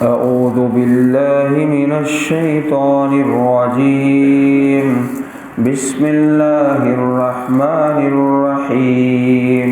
أعوذ بالله من الشيطان الرجيم بسم الله الرحمن الرحيم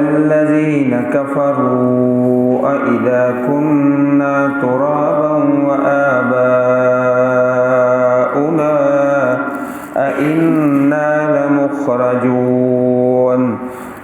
الذين كفروا أإذا كنا ترابا وآباؤنا أإنا لمخرجون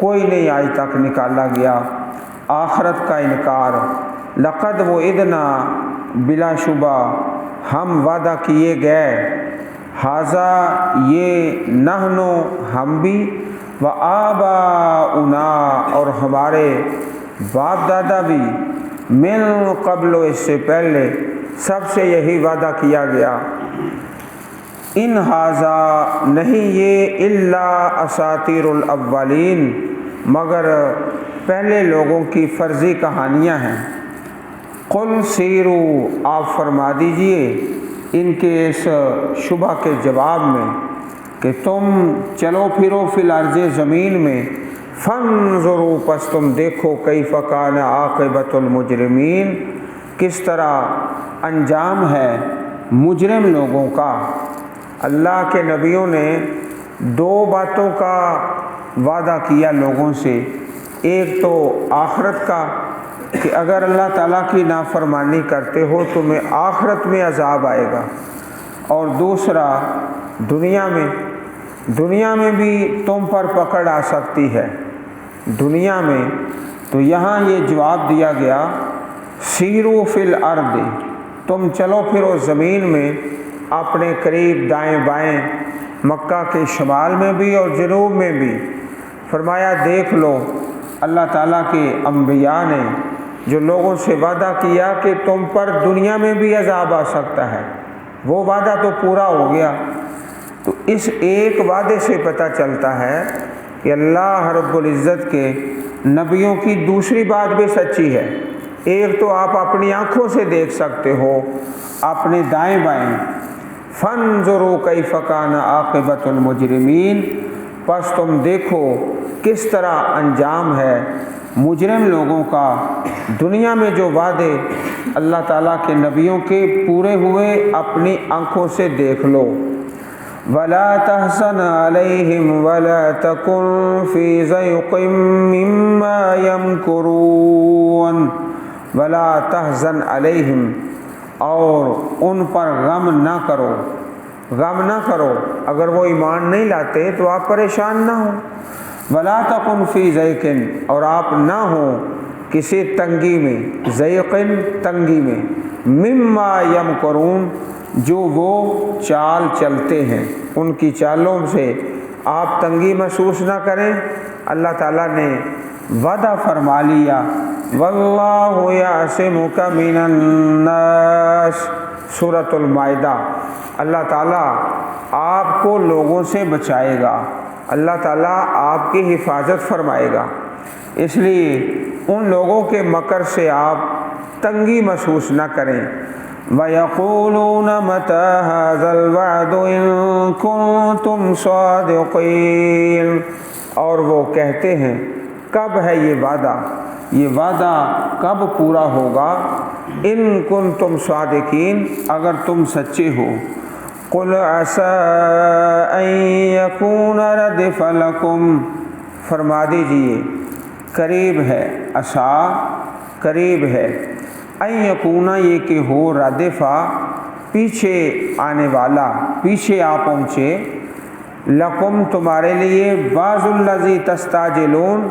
کوئی نہیں آج تک نکالا گیا آخرت کا انکار۔ لقد وعدنا، بلا شبہ ہم وعدہ کیے گئے، ھذا یہ، نحنو ہم بھی، و آباؤنا اور ہمارے باپ دادا بھی، من قبل اس سے پہلے سب سے یہی وعدہ کیا گیا۔ ان ھذا نہیں یہ، الا اساطیر الاولین مگر پہلے لوگوں کی فرضی کہانیاں ہیں۔ قل سیرو آپ فرما دیجئے ان کے اس شبہ کے جواب میں کہ تم چلو پھرو فی الارض زمین میں، فانظروا پس تم دیکھو کیف کان عاقبۃ المجرمین کس طرح انجام ہے مجرم لوگوں کا۔ اللہ کے نبیوں نے دو باتوں کا وعدہ کیا لوگوں سے، ایک تو آخرت کا کہ اگر اللہ تعالیٰ کی نافرمانی کرتے ہو تمہیں آخرت میں عذاب آئے گا، اور دوسرا دنیا میں بھی تم پر پکڑ آ سکتی ہے دنیا میں۔ تو یہاں یہ جواب دیا گیا سیرو فی الارض، تم چلو پھرو زمین میں اپنے قریب دائیں بائیں، مکہ کے شمال میں بھی اور جنوب میں بھی۔ فرمایا دیکھ لو اللہ تعالیٰ کے انبیاء نے جو لوگوں سے وعدہ کیا کہ تم پر دنیا میں بھی عذاب آ سکتا ہے، وہ وعدہ تو پورا ہو گیا۔ تو اس ایک وعدے سے پتہ چلتا ہے کہ اللہ رب العزت کے نبیوں کی دوسری بات بھی سچی ہے۔ ایک تو آپ اپنی آنکھوں سے دیکھ سکتے ہو اپنے دائیں بائیں، فانظروا کیف کان عاقبۃ المجرمین پس تم دیکھو کس طرح انجام ہے مجرم لوگوں کا۔ دنیا میں جو وعدے اللہ تعالیٰ کے نبیوں کے پورے ہوئے اپنی آنکھوں سے دیکھ لو۔ وَلَا تَحْزَنْ عَلَيْهِمْ وَلَا تَكُنْ فِي ضَيْقٍ مِّمَّا يَمْكُرُونَ وَلَا تَحْزَنْ عَلَيْهِمْ اور ان پر غم نہ کرو، اگر وہ ایمان نہیں لاتے تو آپ پریشان نہ ہوں۔ وَلَا تَكُنْ فِي ضَيْقٍ اور آپ نہ ہوں کسی تنگی میں، ضیقٍ تنگی میں، مِّمَّا يَمْكُرُونَ جو وہ چال چلتے ہیں ان کی چالوں سے آپ تنگی محسوس نہ کریں۔ اللہ تعالیٰ نے وعدہ فرما لیا وَاللَّهُ يَعْصِمُكَ مِنَ النَّاسِ، سورۃ المائدہ۔ اللہ تعالیٰ آپ کو لوگوں سے بچائے گا، اللہ تعالیٰ آپ کی حفاظت فرمائے گا، اس لیے ان لوگوں کے مکر سے آپ تنگی محسوس نہ کریں۔ وَيَقُولُونَ مَتَى هَذَا الْوَعْدُ إِن كُنتُمْ صَادِقِينَ اور وہ کہتے ہیں کب ہے یہ وعدہ کب پورا ہوگا، ان کنتم صادقین اگر تم سچے ہو۔ قُلْ عَسَىٰ أَن يَكُونَ رَدِفَ لَكُمْ فرما دیجئے قریب ہے، قریب ہے، ان یکونا یہ کہ ہو، ردفا پیچھے آنے والا، پیچھے آ پہنچے، لکم تمہارے لیے، بعض الذی تستعجلون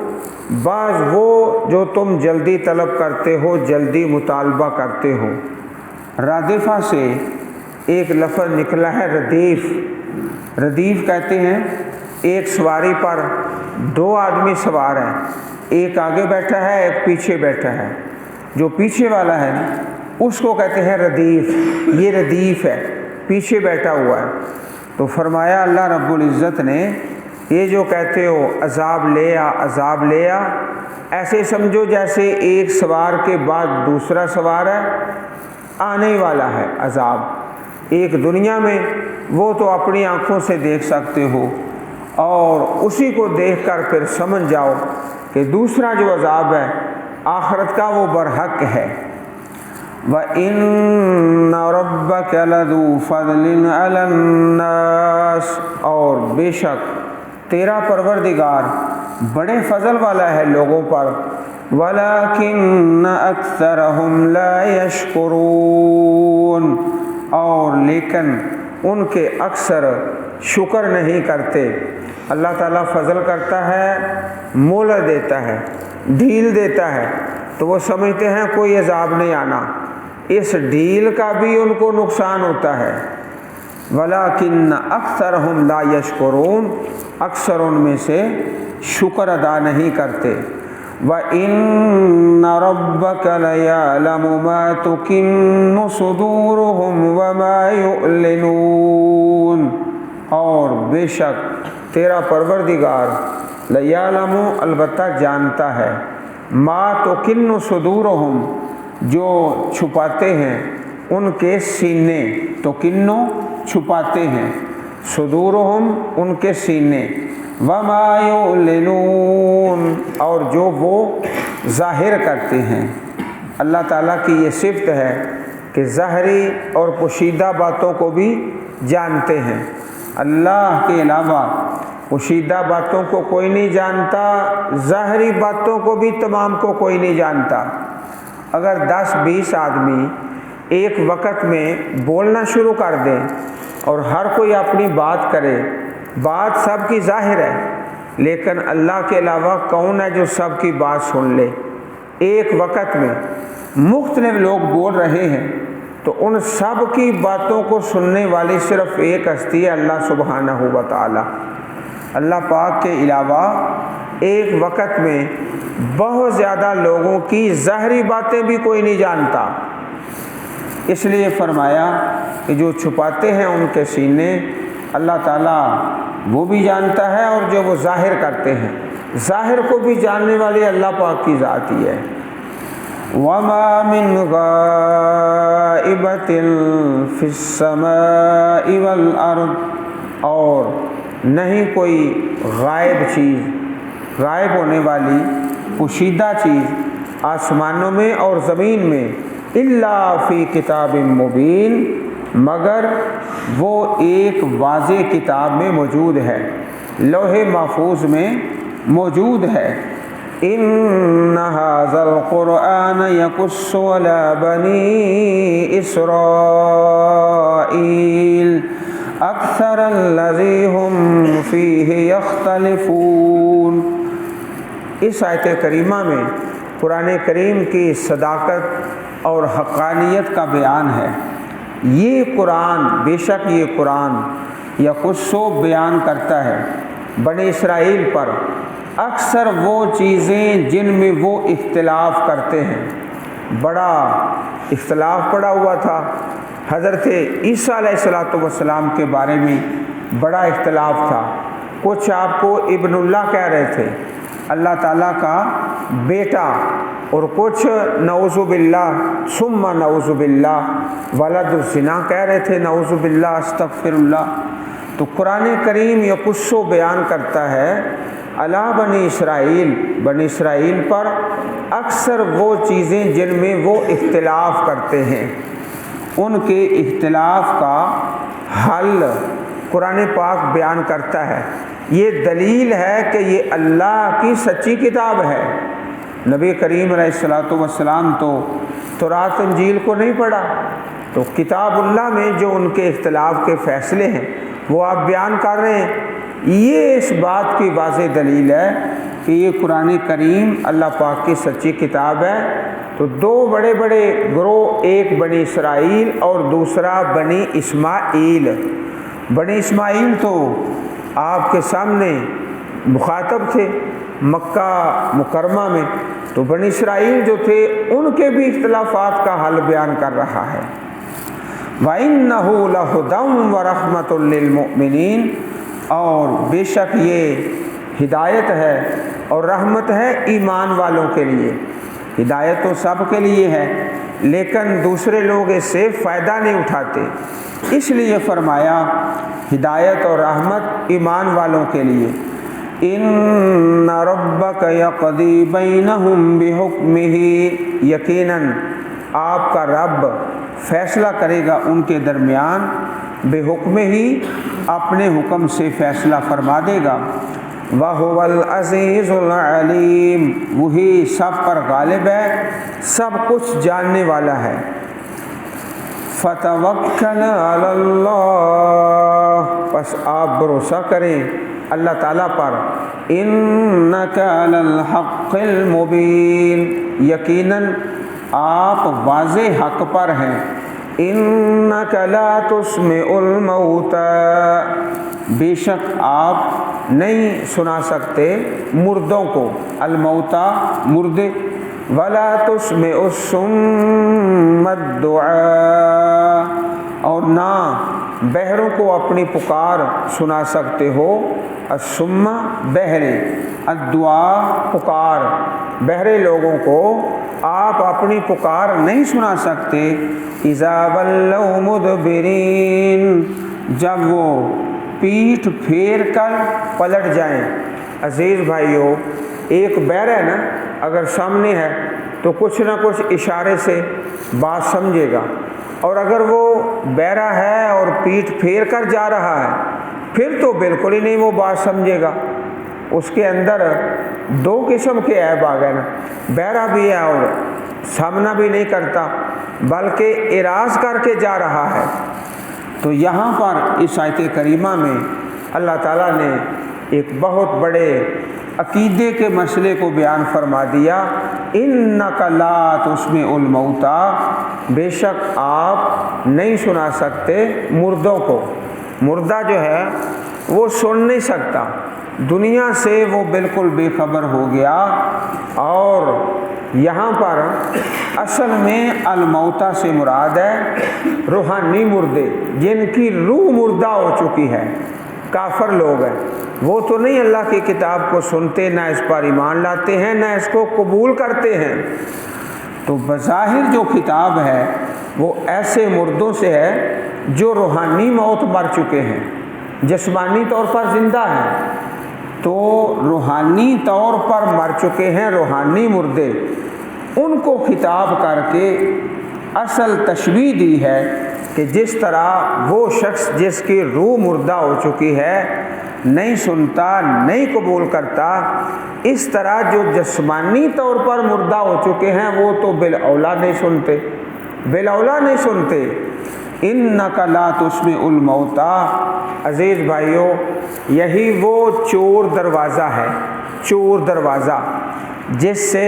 بعض وہ جو تم جلدی طلب کرتے ہو، جلدی مطالبہ کرتے ہو۔ ردفا سے ایک لفظ نکلا ہے ردیف کہتے ہیں ایک سواری پر دو آدمی سوار ہیں، ایک آگے بیٹھا ہے ایک پیچھے بیٹھا ہے، جو پیچھے والا ہے اس کو کہتے ہیں ردیف، یہ ردیف ہے، پیچھے بیٹھا ہوا ہے۔ تو فرمایا اللہ رب العزت نے یہ جو کہتے ہو عذاب لے آ، ایسے سمجھو جیسے ایک سوار کے بعد دوسرا سوار ہے، آنے والا ہے عذاب۔ ایک دنیا میں وہ تو اپنی آنکھوں سے دیکھ سکتے ہو اور اسی کو دیکھ کر پھر سمجھ جاؤ کہ دوسرا جو عذاب ہے آخرت کا وہ برحق ہے۔ وَإِنَّ رَبَّكَ لَذُو فَضْلٍ عَلَى النَّاسِ اور بے شک تیرا پروردگار بڑے فضل والا ہے لوگوں پر، وَلَكِنَّ أَكْثَرَهُمْ لَا يَشْكُرُونَ اور لیکن ان کے اکثر شکر نہیں کرتے۔ اللہ تعالیٰ فضل کرتا ہے، مہلت دیتا ہے، ڈھیل دیتا ہے، تو وہ سمجھتے ہیں کوئی عذاب نہیں آنا، اس ڈھیل کا بھی ان کو نقصان ہوتا ہے۔ وَلَٰكِنَّ أَكْثَرَهُمْ لَا يَشْكُرُونَ، اکثر ان میں سے شکر ادا نہیں کرتے۔ وَإِنَّ رَبَّكَ لَيَعْلَمُ مَا تُكِنُّ صُدُورُهُمْ وَمَا يُعْلِنُونَ، اور بے شک تیرا پروردگار لَيَعْلَمُ البتہ جانتا ہے، ما تُكِنُّ صُدُورُهُمْ جو چھپاتے ہیں ان کے سینے، تُكِنُّ چھپاتے ہیں، صدورہم ان کے سینے، وما یعلنون اور جو وہ ظاہر کرتے ہیں۔ اللہ تعالیٰ کی یہ صفت ہے کہ ظاہری اور پوشیدہ باتوں کو بھی جانتے ہیں۔ اللہ کے علاوہ پوشیدہ باتوں کو کوئی نہیں جانتا، ظاہری باتوں کو بھی تمام کو کوئی نہیں جانتا۔ اگر 10-20 آدمی ایک وقت میں بولنا شروع کر دیں اور ہر کوئی اپنی بات کرے، بات سب کی ظاہر ہے، لیکن اللہ کے علاوہ کون ہے جو سب کی بات سن لے؟ ایک وقت میں مختلف لوگ بول رہے ہیں تو ان سب کی باتوں کو سننے والی صرف ایک ہستی ہے، اللہ سبحانہ و تعالی۔ اللہ پاک کے علاوہ ایک وقت میں بہت زیادہ لوگوں کی ظاہری باتیں بھی کوئی نہیں جانتا، اس لیے فرمایا کہ جو چھپاتے ہیں ان کے سینے اللہ تعالیٰ وہ بھی جانتا ہے، اور جو وہ ظاہر کرتے ہیں ظاہر کو بھی جاننے والی اللہ پاک کی ذات ہی ہے۔ وَمَا مِنْ غَائِبَةٍ فِي السَّمَاءِ وَالْأَرْضِ، اور نہیں کوئی غائب چیز، غائب ہونے والی پوشیدہ چیز آسمانوں میں اور زمین میں، الا فی کتاب مبین، مگر وہ ایک واضح کتاب میں موجود ہے، لوح محفوظ میں موجود ہے۔ ان ھذا القرآن یقص علی بنی اسرائیل اکثر الذی ھم فیہ یختلفون۔ اس آیت کریمہ میں قرآن کریم کی صداقت اور حقانیت کا بیان ہے۔ یہ قرآن، بے شک یہ قرآن یقص بیان کرتا ہے بنی اسرائیل پر اکثر وہ چیزیں جن میں وہ اختلاف کرتے ہیں۔ بڑا اختلاف پڑا ہوا تھا، حضرت عیسیٰ علیہ السلام کے بارے میں بڑا اختلاف تھا۔ کچھ آپ کو ابن اللہ کہہ رہے تھے، اللہ تعالیٰ کا بیٹا، اور کچھ نعوذ باللہ ثم نعوذ باللہ ولد الزنا کہہ رہے تھے، نعوذ باللہ استغفر اللہ۔ تو قرآن کریم یقص بیان کرتا ہے علی بنی اسرائیل، بنی اسرائیل پر اکثر وہ چیزیں جن میں وہ اختلاف کرتے ہیں، ان کے اختلاف کا حل قرآن پاک بیان کرتا ہے۔ یہ دلیل ہے کہ یہ اللہ کی سچی کتاب ہے۔ نبی کریم علیہ السلام تو تورات انجیل کو نہیں پڑھا، تو کتاب اللہ میں جو ان کے اختلاف کے فیصلے ہیں وہ آپ بیان کر رہے ہیں۔ یہ اس بات کی واضح دلیل ہے کہ یہ قرآن کریم اللہ پاک کی سچی کتاب ہے۔ تو دو بڑے بڑے گروہ، ایک بنی اسرائیل اور دوسرا بنی اسماعیل۔ بنی اسماعیل تو آپ کے سامنے مخاطب تھے مکہ مکرمہ میں، تو بنی اسرائیل جو تھے ان کے بھی اختلافات کا حل بیان کر رہا ہے۔ وَإِنَّهُ لَهُدًى وَرَحْمَةٌ لِّلْمُؤْمِنِينَ، اور بے شک یہ ہدایت ہے اور رحمت ہے ایمان والوں کے لیے۔ ہدایت تو سب کے لیے ہے، لیکن دوسرے لوگ اس سے فائدہ نہیں اٹھاتے، اس لیے فرمایا ہدایت اور رحمت ایمان والوں کے لیے۔ ان ربک یقضی بینہم بحکمہ، یقیناً آپ کا رب فیصلہ کرے گا ان کے درمیان، بحکمہ ہی اپنے حکم سے فیصلہ فرما دے گا۔ وَهُوَ الْعَزِيزُ الْعَلِيمُ، وہی سب پر غالب ہے، سب کچھ جاننے والا ہے۔ فتوکل علی اللہ، پس آپ بھروسہ کریں اللہ تعالیٰ پر، انک علی الحق المبین، یقیناً آپ واضح حق پر ہیں، انک لا تسمع الموتى، بے شک آپ نہیں سنا سکتے مردوں کو، الموتى مردے، ولا تسمع الصم الدعاء، اور نہ بہروں کو اپنی پکار سنا سکتے ہو، الصم بہرے، الدعاء پکار، بہرے لوگوں کو آپ اپنی پکار نہیں سنا سکتے، اذا ولوا مدبرین، جب وہ پیٹھ پھیر کر پلٹ جائیں۔ عزیز بھائیو، ایک بہرا ہے نا، اگر سامنے ہے تو کچھ نہ کچھ اشارے سے بات سمجھے گا، اور اگر وہ بہرا ہے اور پیٹھ پھیر کر جا رہا ہے پھر تو بالکل ہی نہیں وہ بات سمجھے گا۔ اس کے اندر دو قسم کے عیب آ گئے نا، بہرا بھی ہے اور سامنا بھی نہیں کرتا بلکہ اعراض کر کے جا رہا ہے۔ تو یہاں پر اس آیت کریمہ میں اللہ تعالیٰ نے ایک بہت بڑے عقیدے کے مسئلے کو بیان فرما دیا، انک لا تسمع الموتى، بے شک آپ نہیں سنا سکتے مردوں کو۔ مردہ جو ہے وہ سن نہیں سکتا، دنیا سے وہ بالکل بے خبر ہو گیا، اور یہاں پر اصل میں الموتى سے مراد ہے روحانی مردے، جن کی روح مردہ ہو چکی ہے، کافر لوگ ہیں، وہ تو نہیں اللہ کی کتاب کو سنتے، نہ اس پر ایمان لاتے ہیں، نہ اس کو قبول کرتے ہیں۔ تو بظاہر جو کتاب ہے وہ ایسے مردوں سے ہے جو روحانی موت مر چکے ہیں، جسمانی طور پر زندہ ہیں، تو روحانی طور پر مر چکے ہیں، روحانی مردے، ان کو خطاب کر کے اصل تشبیہ دی ہے کہ جس طرح وہ شخص جس کی روح مردہ ہو چکی ہے نہیں سنتا، نہیں قبول کرتا، اس طرح جو جسمانی طور پر مردہ ہو چکے ہیں وہ تو بالاولیٰ نہیں سنتے، بالاولیٰ نہیں سنتے۔ انک لا تسمع الموتى، عزیز بھائیو، یہی وہ چور دروازہ ہے، چور دروازہ جس سے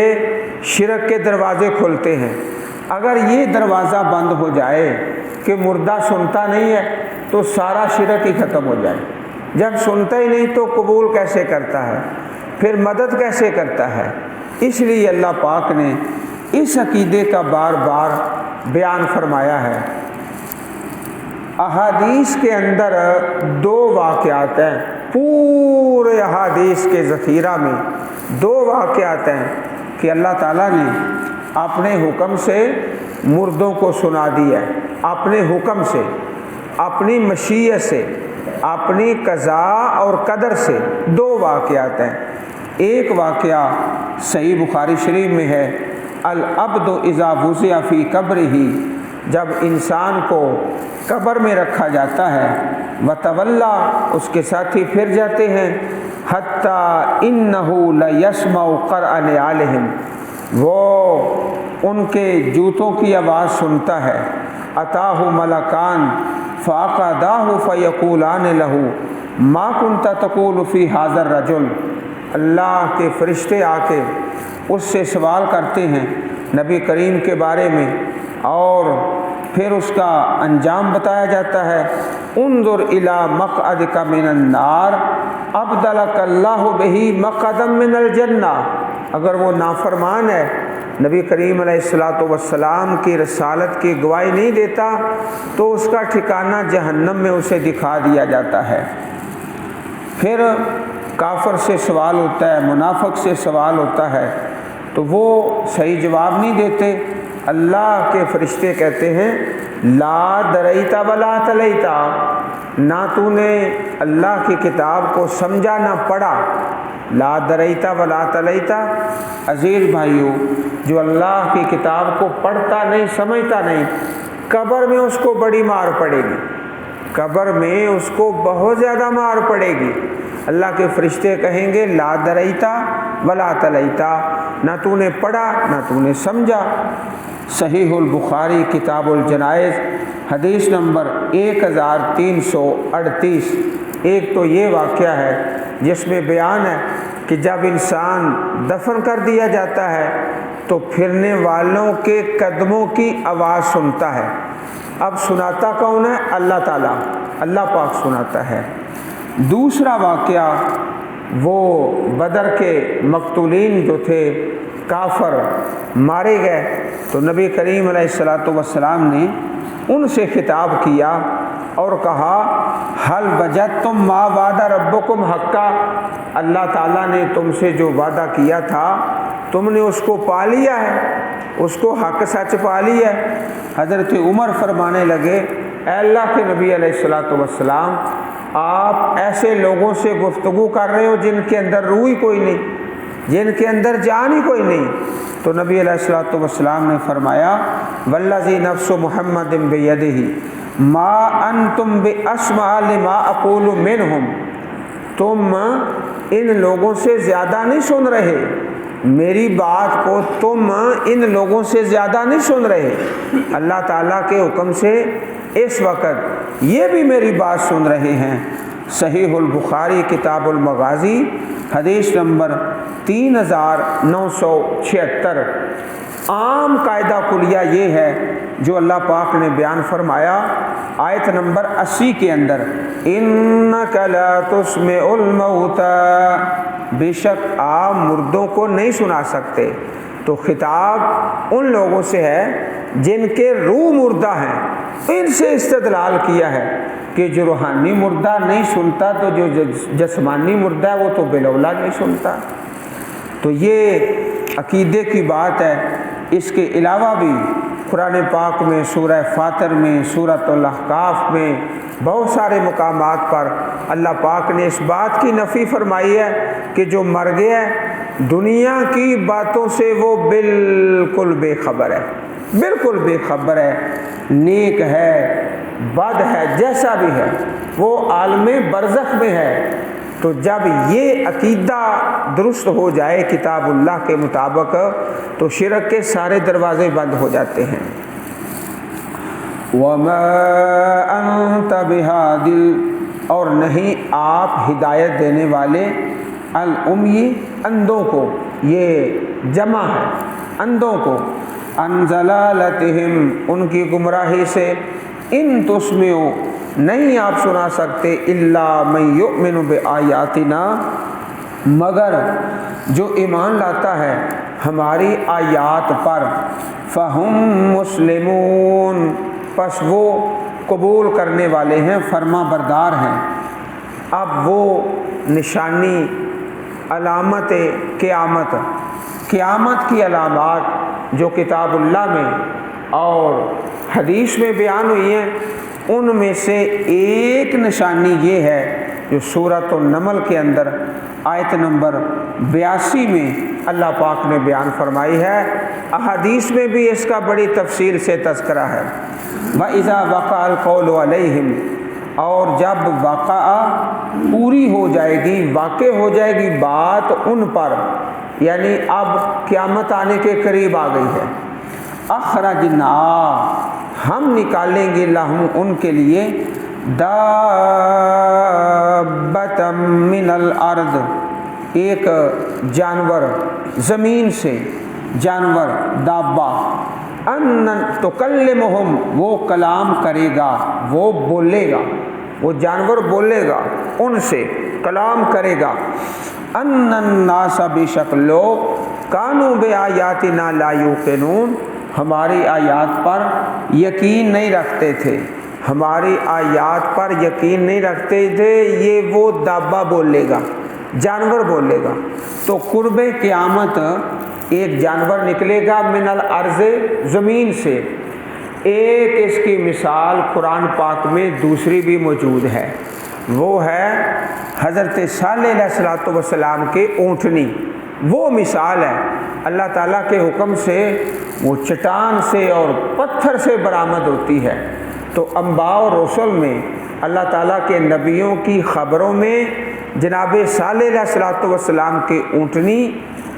شرک کے دروازے کھلتے ہیں۔ اگر یہ دروازہ بند ہو جائے کہ مردہ سنتا نہیں ہے تو سارا شرک ہی ختم ہو جائے۔ جب سنتا ہی نہیں تو قبول کیسے کرتا ہے، پھر مدد کیسے کرتا ہے؟ اس لیے اللہ پاک نے اس عقیدے کا بار بار بیان فرمایا ہے۔ احادیث کے اندر دو واقعات ہیں، پورے احادیث کے ذخیرہ میں دو واقعات ہیں کہ اللہ تعالیٰ نے اپنے حکم سے مردوں کو سنا دیا ہے، اپنے حکم سے، اپنی مشیت سے، اپنی قضاء اور قدر سے۔ دو واقعات ہیں۔ ایک واقعہ صحیح بخاری شریف میں ہے، العبد اذا وضع فی قبرہ، جب انسان کو قبر میں رکھا جاتا ہے، وتولا، اس کے ساتھی پھر جاتے ہیں، حتی انہ لیسمع قرع نعالہم، وہ ان کے جوتوں کی آواز سنتا ہے، اتاہ ملکان فعقداہ فیقولان لہ ما کنت تقول فی ھذا الرجل، اللہ کے فرشتے آ کے اس سے سوال کرتے ہیں نبی کریم کے بارے میں، اور پھر اس کا انجام بتایا جاتا ہے، انظر الی مقعدک من النار ابدلک اللہ بہ مقعدا من الجنہ۔ اگر وہ نافرمان ہے، نبی کریم علیہ الصلوۃ والسلام کی رسالت کی گواہی نہیں دیتا، تو اس کا ٹھکانہ جہنم میں اسے دکھا دیا جاتا ہے۔ پھر کافر سے سوال ہوتا ہے، منافق سے سوال ہوتا ہے، تو وہ صحیح جواب نہیں دیتے۔ اللہ کے فرشتے کہتے ہیں لا دریتا ولا تلیتا، نہ تو نے اللہ کی کتاب کو سمجھا نہ پڑھا، لا دریتا ولا تلیتا۔ عزیز بھائیو، جو اللہ کی کتاب کو پڑھتا نہیں، سمجھتا نہیں، قبر میں اس کو بڑی مار پڑے گی، قبر میں اس کو بہت زیادہ مار پڑے گی۔ اللہ کے فرشتے کہیں گے لا دریتا ولا تلیتا، نہ تو نے پڑھا نہ تو نے سمجھا۔ صحیح البخاری کتاب الجنائز حدیث نمبر 1338۔ ایک تو یہ واقعہ ہے جس میں بیان ہے کہ جب انسان دفن کر دیا جاتا ہے تو پھرنے والوں کے قدموں کی آواز سنتا ہے۔ اب سناتا کون ہے؟ اللہ تعالیٰ، اللہ پاک سناتا ہے۔ دوسرا واقعہ وہ بدر کے مقتولین جو تھے، کافر مارے گئے، تو نبی کریم علیہ السلام نے ان سے خطاب کیا اور کہا حل وجدتم ما وعد ربکم حقا، اللہ تعالیٰ نے تم سے جو وعدہ کیا تھا تم نے اس کو پا لیا ہے، اس کو حق سچ پا لیا ہے۔ حضرت عمر فرمانے لگے اے اللہ کے نبی علیہ السلام، آپ ایسے لوگوں سے گفتگو کر رہے ہو جن کے اندر روح ہی کوئی نہیں، جن کے اندر جان ہی کوئی نہیں۔ تو نبی علیہ السلام نے فرمایا والذی نفس محمد بیدہ ما انتم باسمع لما اقول منہم، تم ان لوگوں سے زیادہ نہیں سن رہے، میری بات کو تم ان لوگوں سے زیادہ نہیں سن رہے، اللہ تعالیٰ کے حکم سے اس وقت یہ بھی میری بات سن رہے ہیں۔ صحیح البخاری کتاب المغازی حدیث نمبر 3976۔ عام قاعدہ کلیہ یہ ہے جو اللہ پاک نے بیان فرمایا آیت نمبر 80 کے اندر، اِنَّكَ لَا تُسْمِعُ الْمَوْتَى، بے شک آپ مردوں کو نہیں سنا سکتے۔ تو خطاب ان لوگوں سے ہے جن کے روح مردہ ہیں، ان سے استدلال کیا ہے کہ جو روحانی مردہ نہیں سنتا تو جو جسمانی مردہ ہے وہ تو بالولا نہیں سنتا۔ تو یہ عقیدے کی بات ہے۔ اس کے علاوہ بھی قرآن پاک میں، سورہ فاطر میں، سورۃ الاحقاف میں بہت سارے مقامات پر اللہ پاک نے اس بات کی نفی فرمائی ہے کہ جو مر گیا ہے دنیا کی باتوں سے وہ بالکل بے خبر ہے، بالکل بے خبر ہے، نیک ہے بد ہے جیسا بھی ہے، وہ عالم برزخ میں ہے۔ تو جب یہ عقیدہ درست ہو جائے کتاب اللہ کے مطابق تو شرک کے سارے دروازے بند ہو جاتے ہیں۔ وَمَا أَنْتَ بِهَادِي، اور نہیں آپ ہدایت دینے والے، العمی اندھوں کو، یہ جمع ہے اندھوں کو، عن ضلالتہم ان کی گمراہی سے، ان تسمعوا نہیں آپ سنا سکتے الا من یؤمن بآیاتنا مگر جو ایمان لاتا ہے ہماری آیات پر، فہم مسلمون پس وہ قبول کرنے والے ہیں، فرما بردار ہیں۔ اب وہ نشانی علامت قیامت، قیامت کی علامات جو کتاب اللہ میں اور حدیث میں بیان ہوئی ہیں، ان میں سے ایک نشانی یہ ہے جو سورۃ النمل کے اندر آیت نمبر 82 میں اللہ پاک نے بیان فرمائی ہے، احادیث میں بھی اس کا بڑی تفصیل سے تذکرہ ہے۔ وَإِذَا وَقَعَ الْقَوْلُ عَلَيْهِمْ، اور جب وقع پوری ہو جائے گی، واقع ہو جائے گی بات ان پر، یعنی اب قیامت آنے کے قریب آ گئی ہے، اخرجنا ہم نکالیں گے لہم ان کے لیے، دابۃ من الارض ایک جانور زمین سے، جانور دابہ، ان تکلمہم وہ کلام کرے گا، وہ بولے گا، وہ جانور بولے گا ان سے، کلام کرے گا، ان الناس بے شک لوگ، کانوا بآیاتنا لا یوقنون ہماری آیات پر یقین نہیں رکھتے تھے، ہماری آیات پر یقین نہیں رکھتے تھے۔ یہ وہ دابہ بولے گا، جانور بولے گا۔ تو قرب قیامت ایک جانور نکلے گا من الارض زمین سے۔ ایک اس کی مثال قرآن پاک میں دوسری بھی موجود ہے، وہ ہے حضرت صالح علیہ السلام کے اونٹنی، وہ مثال ہے۔ اللہ تعالیٰ کے حکم سے وہ چٹان سے اور پتھر سے برآمد ہوتی ہے۔ تو انبیاء اور رسل میں اللہ تعالیٰ کے نبیوں کی خبروں میں جناب صالح علیہ الصلوۃ والسلام کے اونٹنی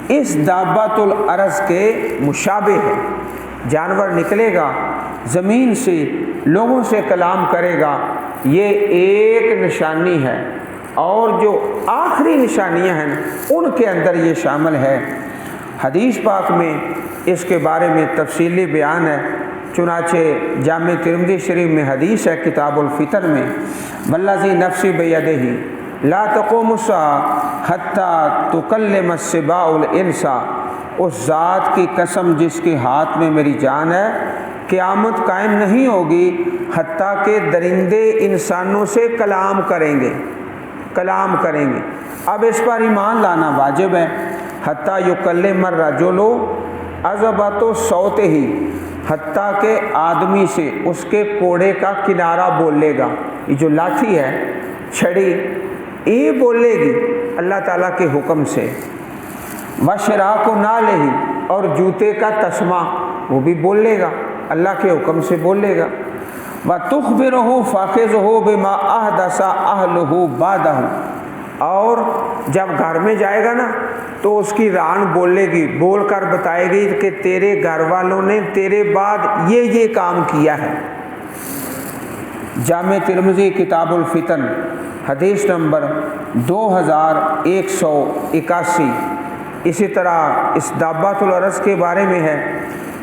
اس دابۃ الارض کے مشابہ ہے۔ جانور نکلے گا زمین سے، لوگوں سے کلام کرے گا، یہ ایک نشانی ہے، اور جو آخری نشانیاں ہیں ان کے اندر یہ شامل ہے۔ حدیث پاک میں اس کے بارے میں تفصیلی بیان ہے، چنانچہ جامع ترمذی شریف میں حدیث ہے کتاب الفطر میں، والذی نفسی بیدہ لا تقوم الساعۃ حتی تکلم السباع الانس، اس ذات کی قسم جس کے ہاتھ میں میری جان ہے، قیامت قائم نہیں ہوگی حتیٰ کہ درندے انسانوں سے کلام کریں گے۔ اب اس پر ایمان لانا واجب ہے۔ حتیٰ یکلم الرجل عظبۃ صوتہ، حتیٰ کہ آدمی سے اس کے کوڑے کا کنارہ بولے گا، یہ جو لاٹھی ہے، چھڑی، یہ بولے گی اللہ تعالیٰ کے حکم سے۔ وشراک نعلہ، اور جوتے کا تسمہ وہ بھی بولے گا، اللہ کے حکم سے بولے گا۔ وَتُخْبِرُهُ فَاخِذُهُ بِمَا أَحْدَثَ أَهْلُهُ بَعْدَهُ، اور جب گھر میں جائے گا نا تو اس کی ران بولے گی، بول کر بتائے گی کہ تیرے گھر والوں نے تیرے بعد یہ کام کیا ہے۔ جامع ترمذی کتاب الفتن حدیث نمبر 2181۔ اسی طرح اس دابۃ الارض کے بارے میں ہے،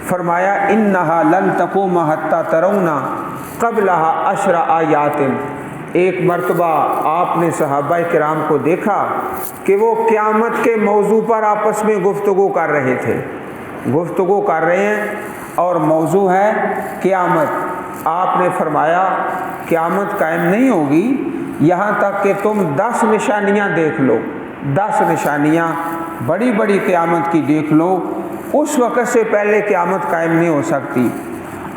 فرمایا انہا لن تقوم حتی ترون قبلہا 10 آیات۔ ایک مرتبہ آپ نے صحابہ کرام کو دیکھا کہ وہ قیامت کے موضوع پر آپس میں گفتگو کر رہے ہیں، اور موضوع ہے قیامت۔ آپ نے فرمایا قیامت قائم نہیں ہوگی یہاں تک کہ تم 10 نشانیاں دیکھ لو، 10 نشانیاں بڑی بڑی قیامت کی دیکھ لو، اس وقت سے پہلے قیامت قائم نہیں ہو سکتی۔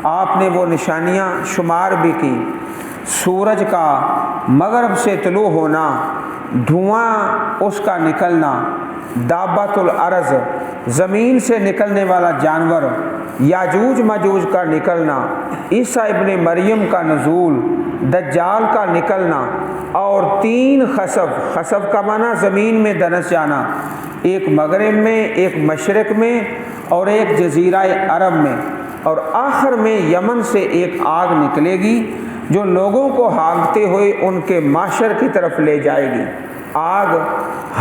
آپ نے وہ نشانیاں شمار بھی کی، سورج کا مغرب سے طلوع ہونا، دھواں اس کا نکلنا، دابۃ الارض زمین سے نکلنے والا جانور، یاجوج ماجوج کا نکلنا، عیسیٰ ابن مریم کا نزول، دجال کا نکلنا، اور 3 خسف کا معنی زمین میں دنس جانا، ایک مغرب میں، ایک مشرق میں، اور ایک جزیرہ عرب میں، اور آخر میں یمن سے ایک آگ نکلے گی جو لوگوں کو ہانکتے ہوئے ان کے معاشر کی طرف لے جائے گی۔ آگ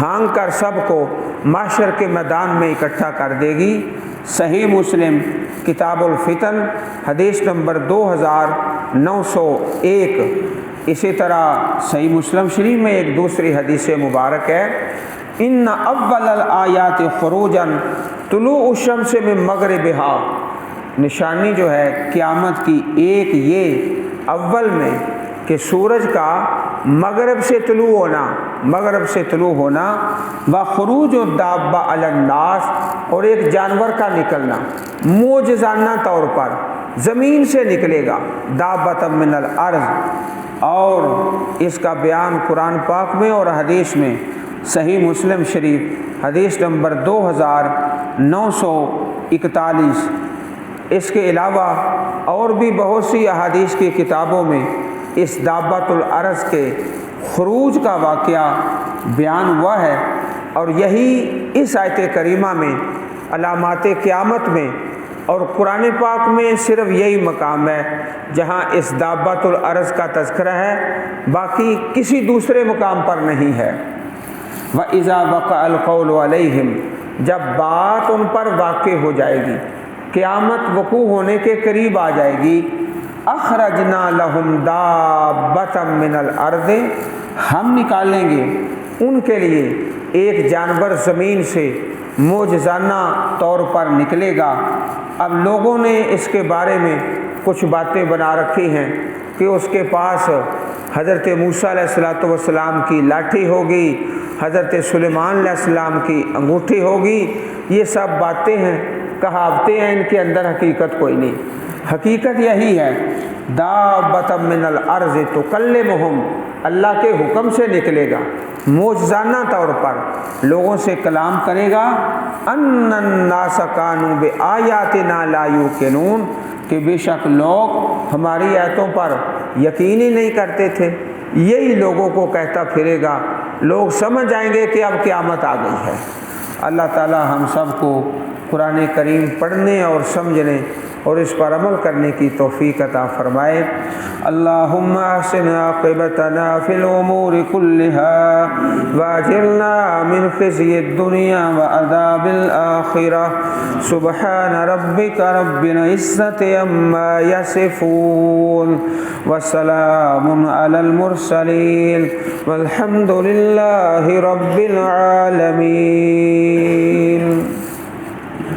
ہانک کر سب کو معاشر کے میدان میں اکٹھا کر دے گی۔ صحیح مسلم کتاب الفتن حدیث نمبر 2901۔ اسی طرح صحیح مسلم شریف میں ایک دوسری حدیث مبارک ہے، ان اول الآیات خروجا طلوع الشمس من مغربہا، نشانی جو ہے قیامت کی ایک یہ اول میں کہ سورج کا مغرب سے طلوع ہونا، وخروج الدابہ علی الناس، اور ایک جانور کا نکلنا معجزانہ طور پر زمین سے نکلے گا، دابۃ من الارض، اور اس کا بیان قرآن پاک میں اور حدیث میں، صحیح مسلم شریف حدیث نمبر 2941۔ اس کے علاوہ اور بھی بہت سی احادیث کی کتابوں میں اس دابۃ الارض کے خروج کا واقعہ بیان ہوا ہے، اور یہی اس آیت کریمہ میں علامات قیامت میں اور قرآن پاک میں صرف یہی مقام ہے جہاں اس دابۃ الارض کا تذکرہ ہے، باقی کسی دوسرے مقام پر نہیں ہے۔ وَإِذَا وَقَعَ الْقَوْلُ عَلَيْهِمْ، جب بات ان پر واقع ہو جائے گی، قیامت وقوع ہونے کے قریب آ جائے گی، اخرجنا لہم دابۃ من الارض، ہم نکالیں گے ان کے لیے ایک جانور زمین سے، معجزانہ طور پر نکلے گا۔ اب لوگوں نے اس کے بارے میں کچھ باتیں بنا رکھی ہیں کہ اس کے پاس حضرت موسیٰ علیہ السلام کی لاٹھی ہوگی، حضرت سلیمان علیہ السلام کی انگوٹھی ہوگی، یہ سب باتیں ہیں، کہاوتیں ہیں، ان کے اندر حقیقت کوئی نہیں۔ حقیقت یہی ہے، دابۃ من الارض تکلمہم، اللہ کے حکم سے نکلے گا، معجزانہ طور پر لوگوں سے کلام کرے گا، ان الناس کانوا بآیاتنا لا یوقنون، کہ بے شک لوگ ہماری آیتوں پر یقین ہی نہیں کرتے تھے، یہی لوگوں کو کہتا پھرے گا، لوگ سمجھ جائیں گے کہ اب قیامت آ گئی ہے۔ اللہ تعالی ہم سب کو قرآن کریم پڑھنے اور سمجھنے اور اس پر عمل کرنے کی توفیق عطا فرمائے۔ اللہم احسن عاقبتنا فی الامور کلہا واجرنا من خزی الدنیا وعذاب الآخرہ۔ سبحان ربک رب العزت عما یصفون وسلام علی المرسلین والحمد للہ رب العالمین۔